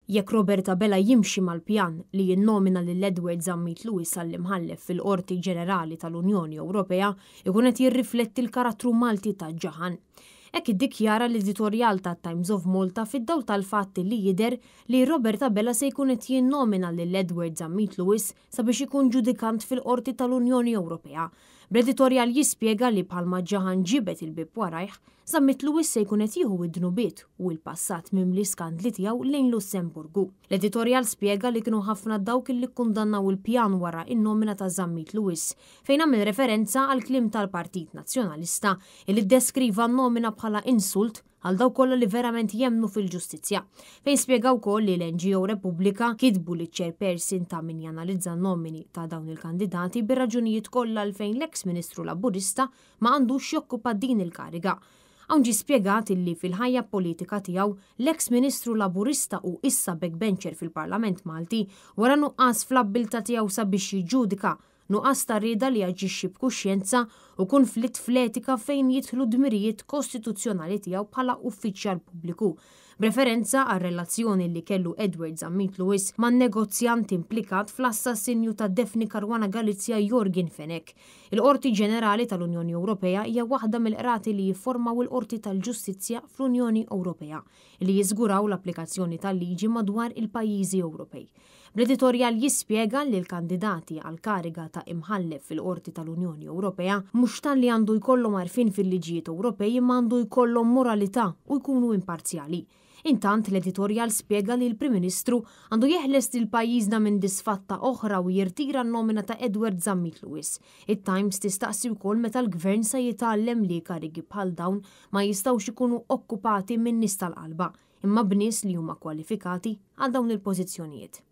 Jekk Robert Abela jimxi mal-pjan li jinnomina lil Edward Zammit Lewis għall-imħallef fil-Qorti Ġenerali tal-Unjoni Ewropea ikun qed jirrifletti l-karattru Malti ta' Ġaħan. Hekk iddikjara l-editorjal ta' Times of Malta fid-dawl tal-fatt li jidher li Robert Abela se jkun qed jinnomina lil Edward Zammit Lewis sabiex ikun ġudikant fil-Qorti tal-Unjoni Ewropea. Bl-editorjal jispjega li bħalma Ġaħan ġibet il-bib warajh, Zammit Lewis se jkun qed jieħu id-dnubiet u l-passat mimli skandli tiegħu lejn Lussemburgu. L-editorjal spjega li kienu ħafna dawk li kkundannaw il-pjan wara in-nomina ta' Zammit Lewis, fejn għamel referenza għal kliem tal-Partit Nazzjonalista li ddeskriva n-nomina bħala insult għal daw kollha li verament jemnu fil-ġustizzja. Fejn spjegaw ukoll li l-NGO Repubblika kitbu li chairperson ta' min janalizza n-nomini ta' dawn il-kandidati bir-raġunijiet kollha għalfejn l-eks Ministru Laburista ma għandux jokkupa din il-kariga. Hawn ġie spjegat illi fil-ħajja politika tiegħu l-eks Ministru Laburista u issa backbencher fil-Parlament Malti wara nuqqas fl-abbilta tiegħu sabiex jiġġudika, nuqqas ta' rieda li jaġixxi b'kuxjenza u konflitt fl-etika fejn jidħlu dmirijiet kostituzzjonali tiegħu bħala uffiċjal pubbliku. B'referenza għal relazzjoni li kellu Edward Zammit Lewis man negozjant implikat fl-assassinju ta' Defni Caruana Galizia Jorgen Fenek. Il-Qorti Ġenerali tal-Unjoni Ewropea hija waħda mill-qrati li jiffurmaw il-Qorti tal-Ġustizzja fl-Unjoni Ewropea li jiżguraw l-applikazzjoni tal-liġi madwar il-pajjiżi Ewropej. Bl-editorjal jispjega li l-kandidati għal kariga ta' imħallef fil-Qorti tal-Unjoni Ewropea mhux tal-li għandu jkollhom għarfien fil-liġijiet Ewropej imma għandu jkollhom moralità u jkunu imparzjali. Intant l-editorjal spjega li l-Prim Ministru għandu jeħles lil pajjiżna minn disfatta oħra u jirtira n-nomina ta' Edward Zammit Lewis. It-Times tistaqsi wkoll meta l-Gvern se jitgħallem li karigi bħal dawn ma jistgħux ikunu okkupati minn nies tal-qalba, imma b'nies li huma kwalifikati għal dawn il-pożizzjonijiet.